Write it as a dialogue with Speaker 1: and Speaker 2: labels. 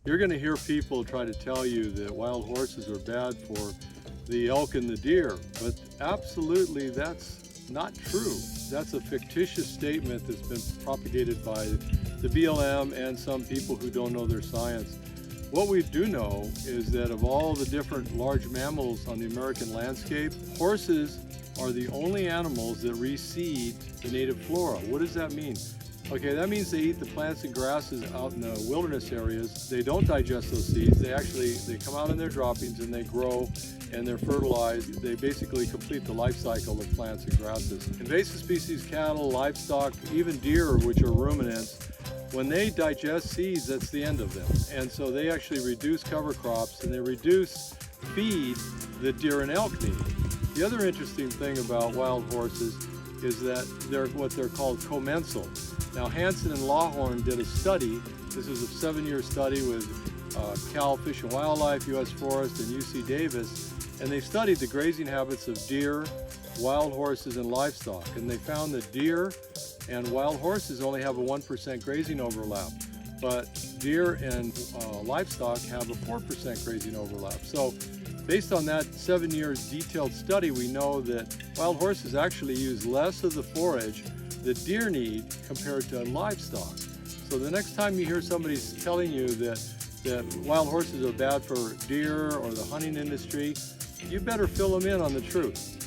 Speaker 1: You're going to hear people try to tell you that wild horses are bad for the elk and the deer, but absolutely that's not true. That's a fictitious statement that's been propagated by the BLM and some people who don't know their science. What we do know is that of all the different large mammals on the American landscape, horses are the only animals that reseed the native flora. What does that mean? Okay, that means they eat the plants and grasses out in the wilderness areas. They don't digest those seeds. They come out in their droppings and they grow and they're fertilized. They basically complete the life cycle of plants and grasses. Invasive species cattle, livestock, even deer, which are ruminants, when they digest seeds, that's the end of them. And so they actually reduce cover crops and they reduce feed that deer and elk need. The other interesting thing about wild horses is that they're what they're called commensal. Now, Hansen and Lawhorn did a study. This was a 7-year study with Cal Fish and Wildlife, U.S. Forest, and UC Davis, and they studied the grazing habits of deer, wild horses, and livestock. And they found that deer and wild horses only have a 1% grazing overlap, but deer and livestock have a 4% grazing overlap. So based on that 7 years detailed study, we know that wild horses actually use less of the forage that deer need compared to livestock. So the next time you hear somebody telling you that wild horses are bad for deer or the hunting industry, you better fill them in on the truth.